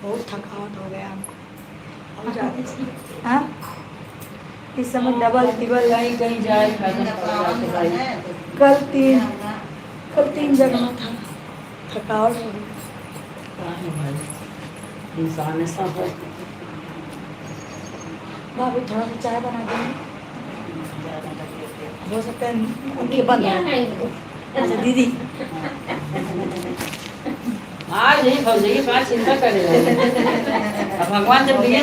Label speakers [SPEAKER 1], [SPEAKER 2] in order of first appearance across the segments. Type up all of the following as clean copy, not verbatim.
[SPEAKER 1] बहुत थकावट हो गया हाँ इस समय डबल टिबल
[SPEAKER 2] कहीं कहीं जाए
[SPEAKER 1] कल तीन जगह था थकावट हो गई
[SPEAKER 2] भाई इंसान सब
[SPEAKER 1] भाभी थोड़ा सा चाय बना देंगे हो सकता है उनके बंद है अच्छा दीदी
[SPEAKER 2] आज ही फौजी की बात चिंता करेगा अब भगवान जब लिए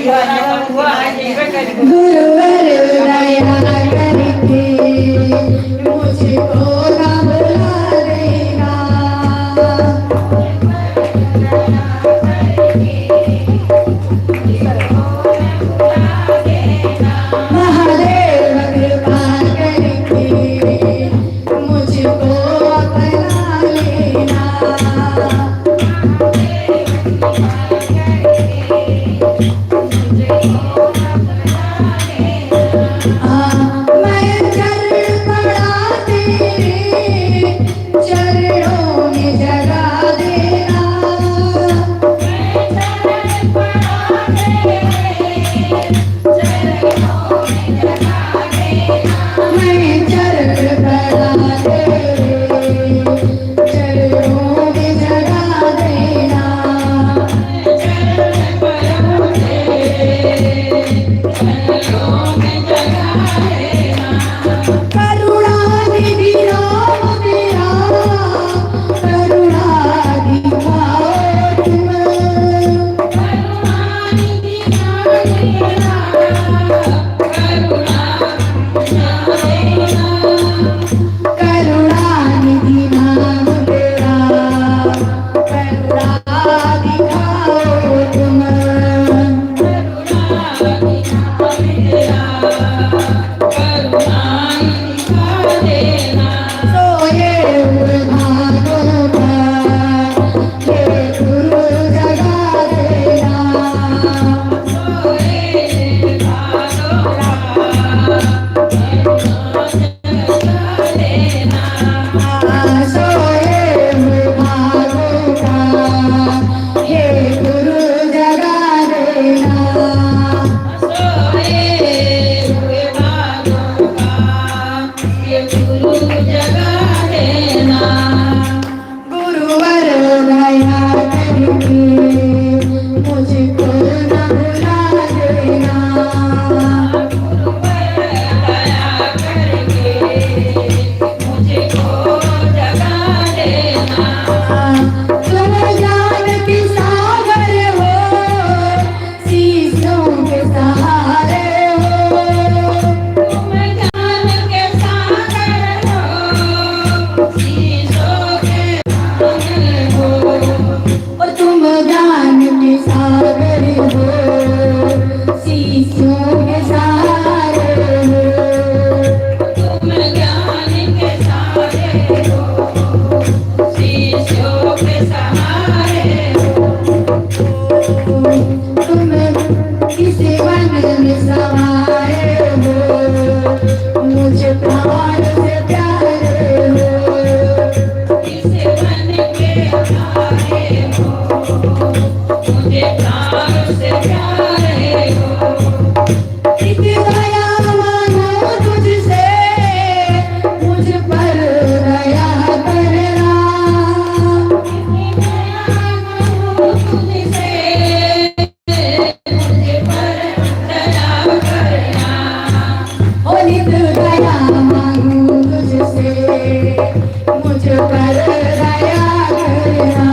[SPEAKER 2] हुआ आज यही करेगा
[SPEAKER 1] गुरुवर दया करके मुझको ना भुला देना महादेव कृपा करके मुझको अपना लेना मैं चल पड़ा तेरे चरणों में जगा देना मैं चल पड़ा तेरे चरणों में जगा देना करुणा निधि राम तेरा करुणा दिखाओ तुम करुणा निधि नाम तेरा करुणा दिखाओ तुम सोए हुए भागों का हे गुरु जगा देना सोए हुए भागों का हे गुरु जगा देना गुरुवर दया करके मुझको न भुला देना तुम ज्ञान के सागर हो शीशों के सहारे हो और तुम ज्ञान के सागर हो शीशों के सहारे हो तुम किसी वन में समाये हो मुझ प्राण से प्यारे हो इत दया मांगो तुझसे मुझ पर दया करना ओ नित दया मांगो तुझसे मुझ पर दया करना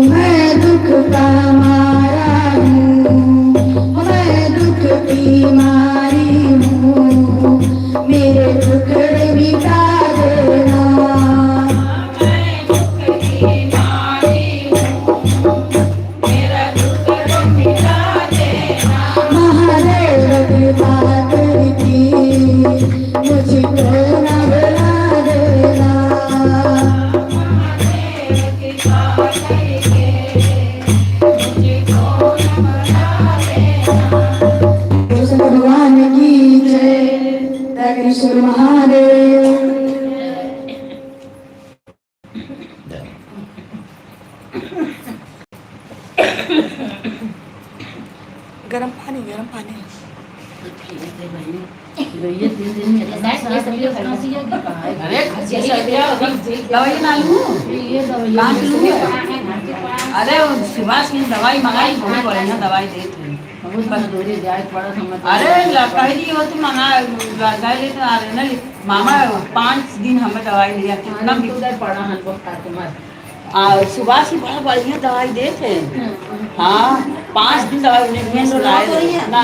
[SPEAKER 3] मैं दुख का मारा हूँ, मैं दुख की मारी हूँ, मेरे टुकड़े मिटा देना। महादेव कृपा करके मुझको न भुला देना। कृष्ण भगवान की जय। कृष्ण महादेव।
[SPEAKER 1] गरम पानी गरम पानी।
[SPEAKER 2] अरे खसी दवाई ना लूं, कहाँ से लूं? अरे वो सुभाष की दवाई मंगाई, बहुत बढ़िया दवाई देते हैं। अरे कही हो तुम मंगा दवाई लेते आ रहे ना मामा। 5 दिन हमें दवाई लिया, कितना भी सुभाष की बड़ा बढ़िया दवाई देते हैं। हाँ 5 दिन दवाई उन्हें सुनाए ना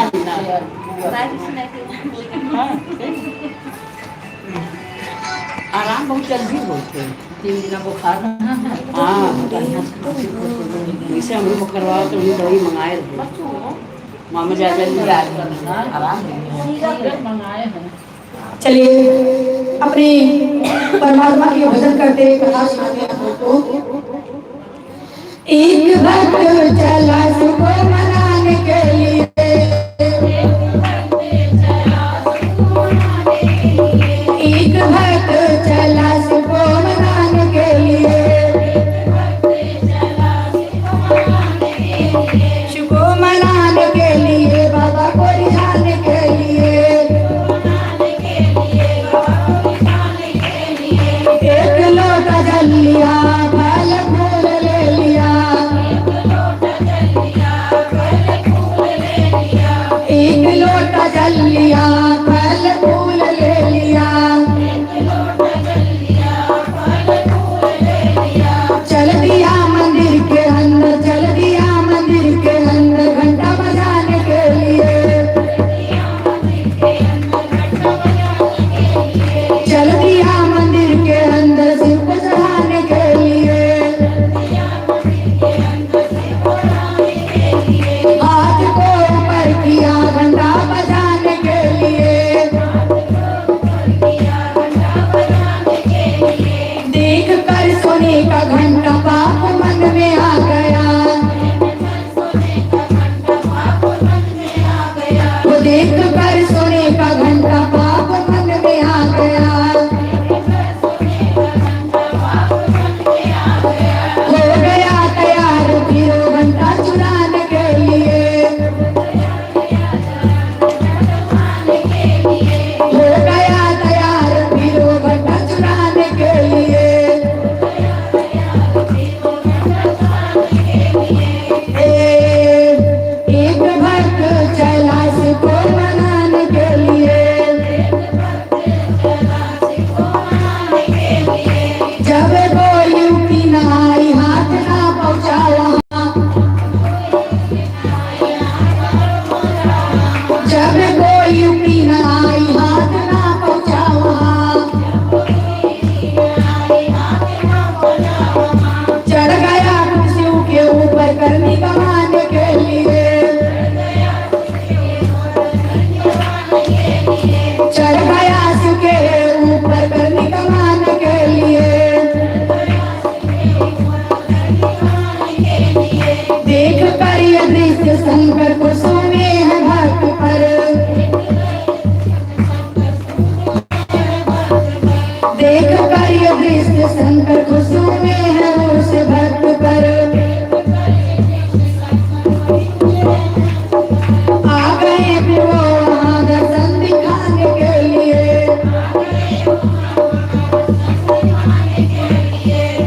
[SPEAKER 2] आराम बहुत जल्दी होते हैं। 3 दिन बुखार। हाँ इसे हम लोग करवाओ तो उन्हें दवाई मंगाए रहे मामा ज्यादा लिए आराम मंगाए हैं।
[SPEAKER 3] चलिए अपने परमात्मा के भजन करते कथा सुनाते हैं आपको। एक भक्त चला सुबह मनाने के लिए, एक भक्त चला सुबह मनाने के लिए, सुबह मनाने के लिए बाबा को रिझाने के लिए। एक लोटा जल लिया, फल फूल ले लिया, एक लोटा जल लिया, फल फूल ले लिया। चल दिया मंदिर के अंदर, चल दिया मंदिर के अंदर घंटा बजाने के लिए, चल दिया मंदिर के अंदर शिव को चढ़ाने के लिए। हाथ को ऊपर किया घंटा बजाने के लिए, देख कर सोने का घंटा पाप मन में आ गया, वो देख कर सोने का घंटा पाप मन में आ गया। हो गया तैयार फिर वो घंटा चुराने के लिए, हो गया तैयार फिर वो घंटा चुराने के लिए। एक भक्त चला को मनाने के लिए, जब कोई युक्ति न आई हाथ ना पहुँचा वहाँ, जब कोई युक्ति न आई हाथ ना पहुँचा वहाँ, चढ़ गया शिव के ऊपर करनी कमाने के लिए, चढ़ गया शिव के ऊपर करनी कमाने के लिए। देख कर ये दृश्य शंकर को सोने हैं भक्त पर, देख कर ये दृश्य शंकर को सोने हैं उस भक्त पर। आ गए फिर वो वहाँ दर्शन दिखाने के लिए,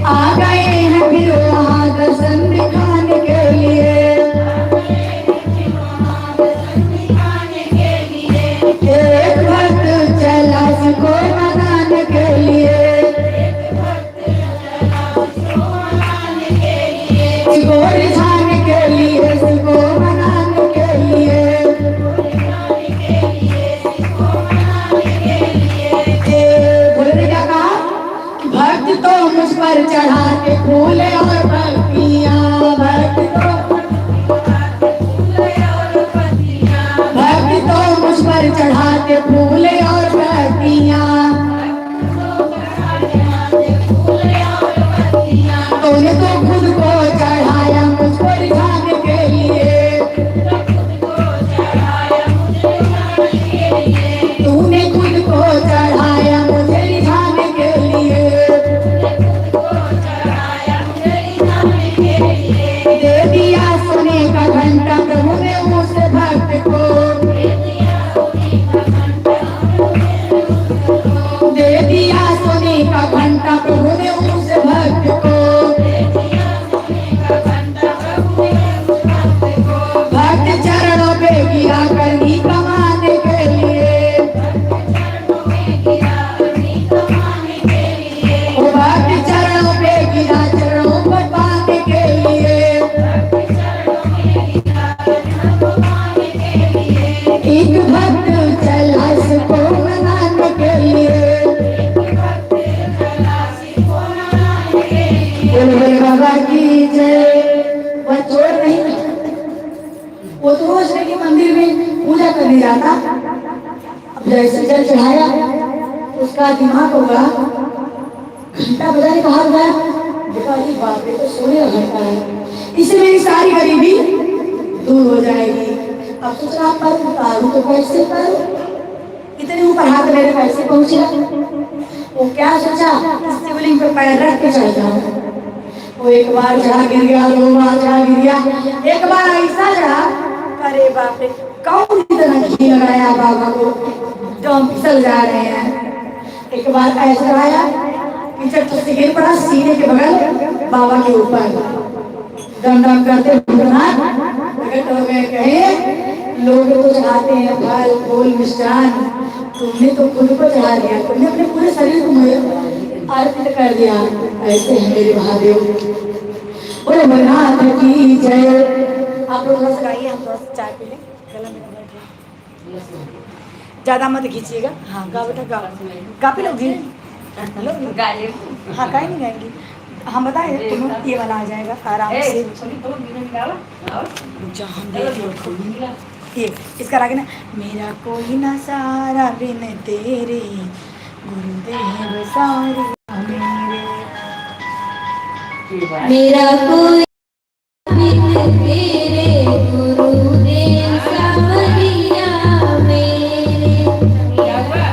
[SPEAKER 3] आ गए हैं फिर वहाँ दर्शन दिखाने के लिए। वह चोर नहीं था, वो तो रोज के मंदिर में पूजा करने जाता। अब जैसे जल चढ़ाया उसका दिमाग होगा, घंटा बजाने बाहर गया, देखा अरे बाप रे तो सोने का घंटा है, इससे मेरी सारी गरीबी दूर हो जाएगी। अब सोच रहा पर उतारू तो कैसे करूं, इतने ऊपर हाथ मेरे कैसे पहुंचे। वो क्या सोचा, शिवलिंग पे पैर रख के चढ़ जाऊं। वो एक बार चढ़ा गिर गया, 2 बार चढ़ा गिर गया, एक बार ऐसा चढ़ा, अरे बाप रे कौन इतना घी लगाया बाबा को, जो हम फिसल जा रहे हैं। एक बार ऐसा आया कि जब तो गिर पड़ा सीने के बगल बाबा के ऊपर, दम दम करते प्रकट हो गए। कहे लोग तो चढ़ाते हैं फल फूल मिष्ठान, तुमने तो खुद को चढ़ा दिया, तुमने अपने पूरे शरीर को अर्पित कर दिया। ऐसे है मेरे महादेव, बोले भगनाथ की जय। आप लोग थोड़ा सा गाइए, हम थोड़ा सा चाय पी लें, गला में बैठ रहा, ज्यादा मत खींचिएगा। हाँ गा बेटा गा, गा पी लोगी, हेलो हाँ गाए नहीं गाएंगी, हम बताएं तुम ये वाला आ जाएगा आराम से। ये इसका आगे ना, मेरा कोई ना सारा बिन तेरे गुरुदेव सारे मेरे,
[SPEAKER 1] मेरा कोई बिन तेरे गुरुदेव सावरिया मेरे,
[SPEAKER 3] मेरा